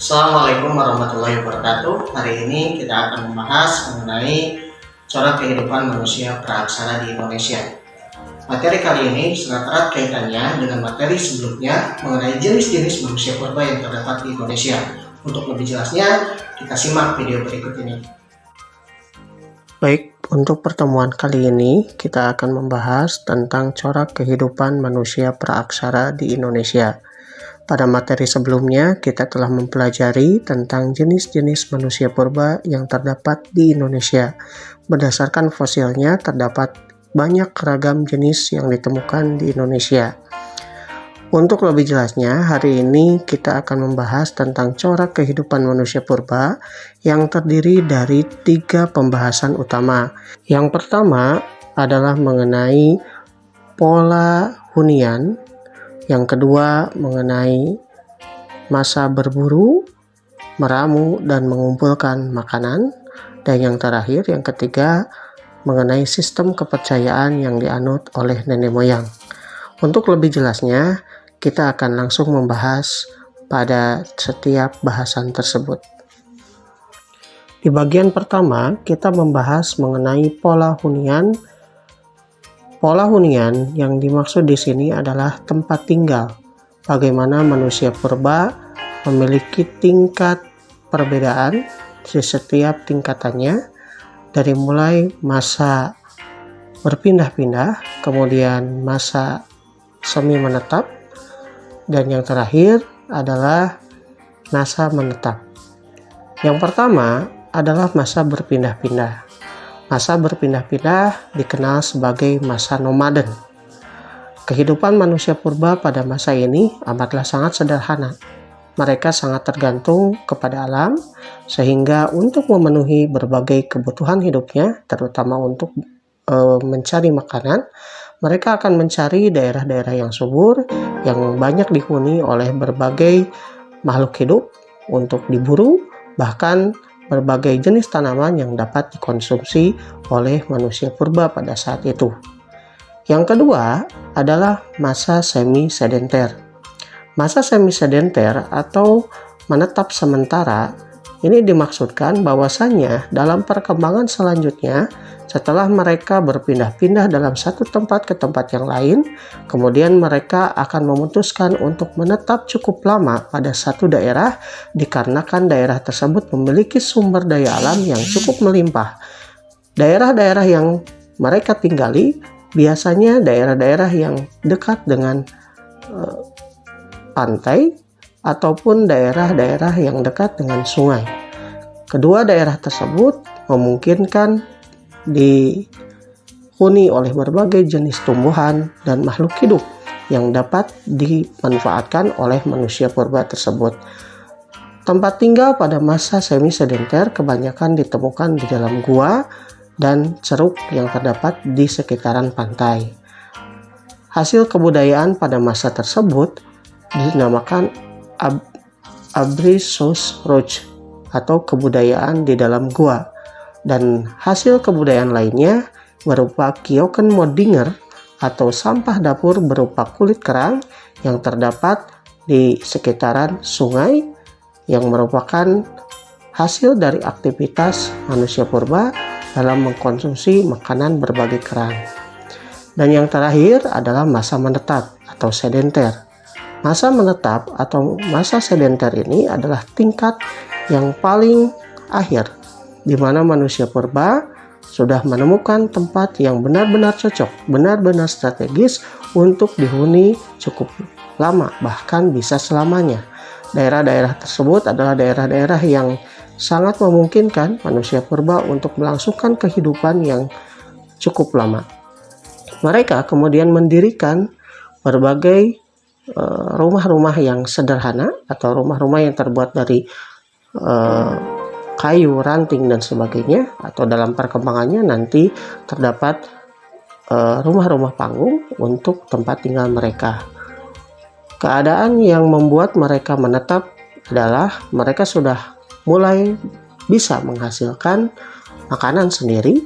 Assalamualaikum warahmatullahi wabarakatuh. Hari ini kita akan membahas mengenai corak kehidupan manusia praaksara di Indonesia. Materi kali ini sangat erat kaitannya dengan materi sebelumnya mengenai jenis-jenis manusia purba yang terdapat di Indonesia. Untuk lebih jelasnya, kita simak video berikut ini. Baik, untuk pertemuan kali ini kita akan membahas tentang corak kehidupan manusia praaksara di Indonesia. Pada materi sebelumnya, kita telah mempelajari tentang jenis-jenis manusia purba yang terdapat di Indonesia. Berdasarkan fosilnya, terdapat banyak ragam jenis yang ditemukan di Indonesia. Untuk lebih jelasnya, hari ini kita akan membahas tentang corak kehidupan manusia purba yang terdiri dari 3 pembahasan utama. Yang pertama adalah mengenai pola hunian. Yang kedua mengenai masa berburu, meramu, dan mengumpulkan makanan. Dan yang terakhir, yang ketiga, mengenai sistem kepercayaan yang dianut oleh nenek moyang. Untuk lebih jelasnya, kita akan langsung membahas pada setiap bahasan tersebut. Di bagian pertama, kita membahas mengenai pola hunian. Pola hunian yang dimaksud di sini adalah tempat tinggal. Bagaimana manusia purba memiliki tingkat perbedaan di setiap tingkatannya, dari mulai masa berpindah-pindah, kemudian masa semi menetap, dan yang terakhir adalah masa menetap. Yang pertama adalah masa berpindah-pindah. Masa berpindah-pindah dikenal sebagai masa nomaden. Kehidupan manusia purba pada masa ini amatlah sangat sederhana. Mereka sangat tergantung kepada alam, sehingga untuk memenuhi berbagai kebutuhan hidupnya, terutama untuk mencari makanan, mereka akan mencari daerah-daerah yang subur, yang banyak dihuni oleh berbagai makhluk hidup untuk diburu, bahkan berbagai jenis tanaman yang dapat dikonsumsi oleh manusia purba pada saat itu. Yang kedua adalah masa semi-sedenter. Masa semi-sedenter atau menetap sementara ini dimaksudkan bahwasannya dalam perkembangan selanjutnya, setelah mereka berpindah-pindah dalam satu tempat ke tempat yang lain, kemudian mereka akan memutuskan untuk menetap cukup lama pada satu daerah dikarenakan daerah tersebut memiliki sumber daya alam yang cukup melimpah. Daerah-daerah yang mereka tinggali biasanya daerah-daerah yang dekat dengan pantai ataupun daerah-daerah yang dekat dengan sungai. Kedua daerah tersebut memungkinkan dihuni oleh berbagai jenis tumbuhan dan makhluk hidup yang dapat dimanfaatkan oleh manusia purba tersebut. Tempat tinggal pada masa semi-sedenter kebanyakan ditemukan di dalam gua dan ceruk yang terdapat di sekitaran pantai. Hasil kebudayaan pada masa tersebut dinamakan Abrisos Roach atau kebudayaan di dalam gua. Dan hasil kebudayaan lainnya berupa kioken modinger atau sampah dapur berupa kulit kerang yang terdapat di sekitaran sungai yang merupakan hasil dari aktivitas manusia purba dalam mengkonsumsi makanan berbagai kerang. Dan yang terakhir adalah masa menetap atau sedenter. Masa menetap atau masa sedenter ini adalah tingkat yang paling akhir di mana manusia purba sudah menemukan tempat yang benar-benar cocok, benar-benar strategis untuk dihuni cukup lama, bahkan bisa selamanya. Daerah-daerah tersebut adalah daerah-daerah yang sangat memungkinkan manusia purba untuk melangsungkan kehidupan yang cukup lama. Mereka kemudian mendirikan berbagai rumah-rumah yang sederhana atau rumah-rumah yang terbuat dari kayu, ranting, dan sebagainya, atau dalam perkembangannya nanti terdapat rumah-rumah panggung untuk tempat tinggal mereka. Keadaan yang membuat mereka menetap adalah mereka sudah mulai bisa menghasilkan makanan sendiri,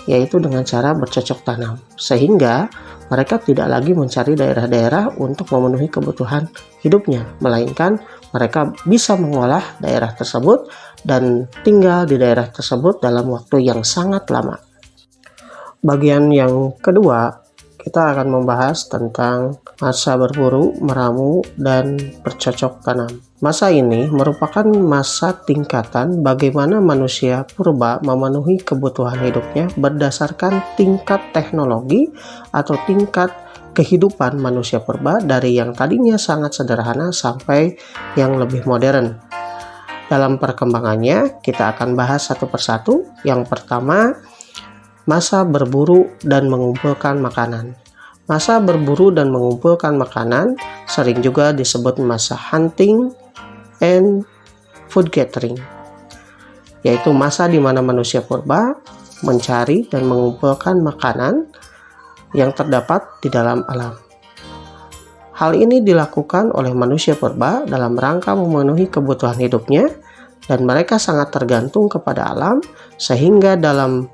yaitu dengan cara bercocok tanam, sehingga mereka tidak lagi mencari daerah-daerah untuk memenuhi kebutuhan hidupnya, melainkan mereka bisa mengolah daerah tersebut dan tinggal di daerah tersebut dalam waktu yang sangat lama. Bagian yang kedua, kita akan membahas tentang masa berburu, meramu, dan bercocok tanam. Masa ini merupakan masa tingkatan bagaimana manusia purba memenuhi kebutuhan hidupnya berdasarkan tingkat teknologi atau tingkat kehidupan manusia purba dari yang tadinya sangat sederhana sampai yang lebih modern. Dalam perkembangannya, kita akan bahas satu persatu. Yang pertama, masa berburu dan mengumpulkan makanan. Masa berburu dan mengumpulkan makanan sering juga disebut masa hunting and food gathering, yaitu masa di mana manusia purba mencari dan mengumpulkan makanan yang terdapat di dalam alam. Hal ini dilakukan oleh manusia purba dalam rangka memenuhi kebutuhan hidupnya, dan mereka sangat tergantung kepada alam, sehingga dalam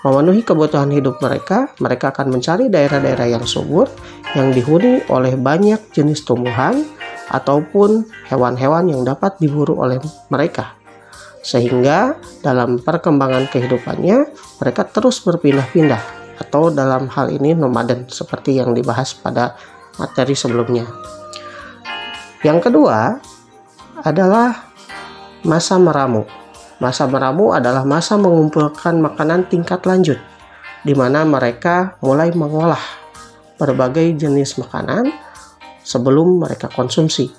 memenuhi kebutuhan hidup mereka akan mencari daerah-daerah yang subur, yang dihuni oleh banyak jenis tumbuhan ataupun hewan-hewan yang dapat diburu oleh mereka. Sehingga dalam perkembangan kehidupannya, mereka terus berpindah-pindah, atau dalam hal ini nomaden, seperti yang dibahas pada materi sebelumnya. Yang kedua adalah masa meramu. Masa meramu adalah masa mengumpulkan makanan tingkat lanjut, di mana mereka mulai mengolah berbagai jenis makanan sebelum mereka konsumsi.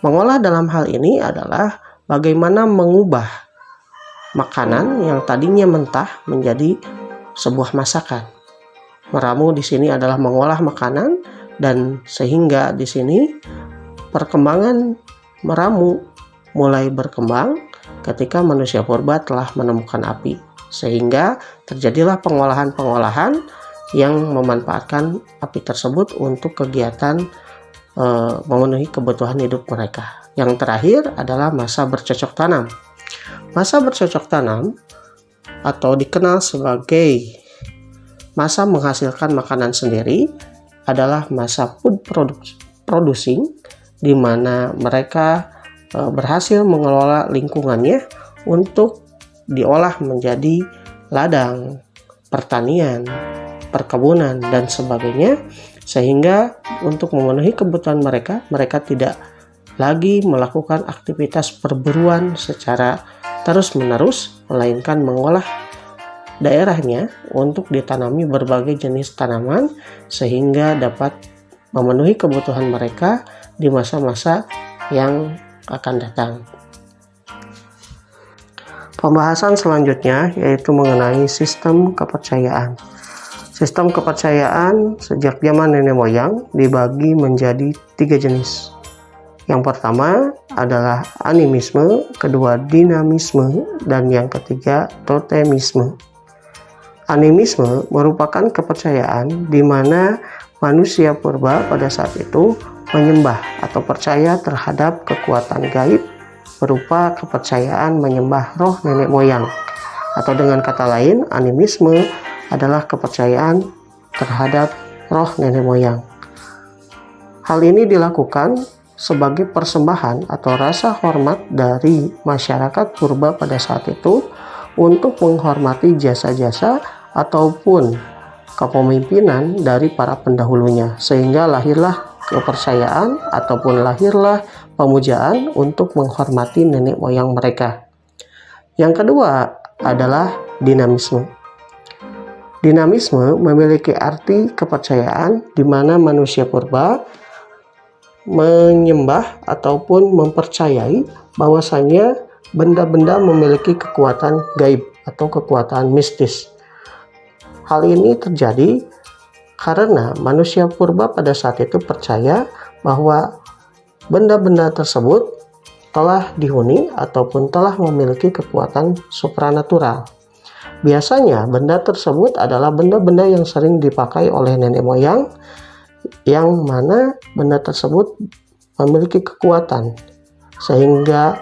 Mengolah dalam hal ini adalah bagaimana mengubah makanan yang tadinya mentah menjadi sebuah masakan. Meramu di sini adalah mengolah makanan, dan sehingga di sini perkembangan meramu mulai berkembang ketika manusia purba telah menemukan api, sehingga terjadilah pengolahan-pengolahan yang memanfaatkan api tersebut untuk kegiatan memenuhi kebutuhan hidup mereka. Yang terakhir adalah masa bercocok tanam. Masa bercocok tanam atau dikenal sebagai masa menghasilkan makanan sendiri adalah masa food producing, di mana mereka berhasil mengelola lingkungannya untuk diolah menjadi ladang, pertanian, perkebunan, dan sebagainya, sehingga untuk memenuhi kebutuhan mereka tidak lagi melakukan aktivitas perburuan secara terus-menerus, melainkan mengolah daerahnya untuk ditanami berbagai jenis tanaman, sehingga dapat memenuhi kebutuhan mereka di masa-masa yang akan datang. Pembahasan selanjutnya yaitu mengenai sistem kepercayaan. Sistem kepercayaan sejak zaman nenek moyang dibagi menjadi 3 jenis. Yang pertama adalah animisme, kedua dinamisme, dan yang ketiga totemisme. Animisme merupakan kepercayaan di mana manusia purba pada saat itu menyembah atau percaya terhadap kekuatan gaib berupa kepercayaan menyembah roh nenek moyang, atau dengan kata lain, animisme adalah kepercayaan terhadap roh nenek moyang. Hal ini dilakukan sebagai persembahan atau rasa hormat dari masyarakat purba pada saat itu untuk menghormati jasa-jasa ataupun kepemimpinan dari para pendahulunya, sehingga lahirlah kepercayaan ataupun lahirlah pemujaan untuk menghormati nenek moyang mereka. Yang kedua adalah dinamisme. Dinamisme memiliki arti kepercayaan di mana manusia purba menyembah ataupun mempercayai bahwasanya benda-benda memiliki kekuatan gaib atau kekuatan mistis. Hal ini terjadi karena manusia purba pada saat itu percaya bahwa benda-benda tersebut telah dihuni ataupun telah memiliki kekuatan supranatural. Biasanya benda tersebut adalah benda-benda yang sering dipakai oleh nenek moyang, yang mana benda tersebut memiliki kekuatan, sehingga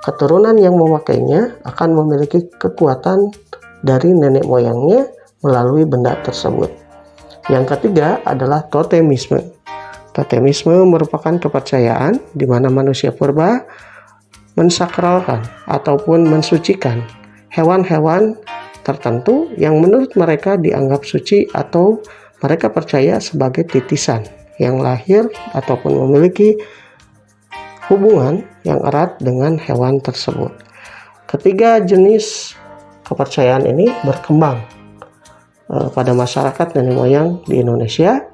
keturunan yang memakainya akan memiliki kekuatan dari nenek moyangnya melalui benda tersebut. Yang ketiga adalah totemisme. Totemisme merupakan kepercayaan di mana manusia purba mensakralkan ataupun mensucikan hewan-hewan tertentu yang menurut mereka dianggap suci atau mereka percaya sebagai titisan yang lahir ataupun memiliki hubungan yang erat dengan hewan tersebut. Ketiga jenis kepercayaan ini berkembang pada masyarakat nenek moyang di Indonesia.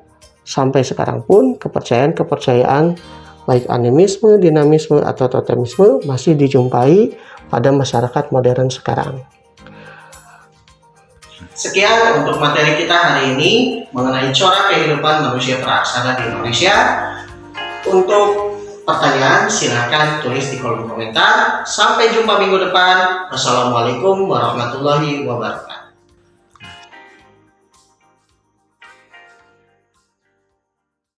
Sampai sekarang pun kepercayaan-kepercayaan baik animisme, dinamisme, atau totemisme masih dijumpai pada masyarakat modern sekarang. Sekian untuk materi kita hari ini mengenai corak kehidupan manusia praaksara di Indonesia. Untuk pertanyaan silakan tulis di kolom komentar. Sampai jumpa minggu depan. Wassalamualaikum warahmatullahi wabarakatuh.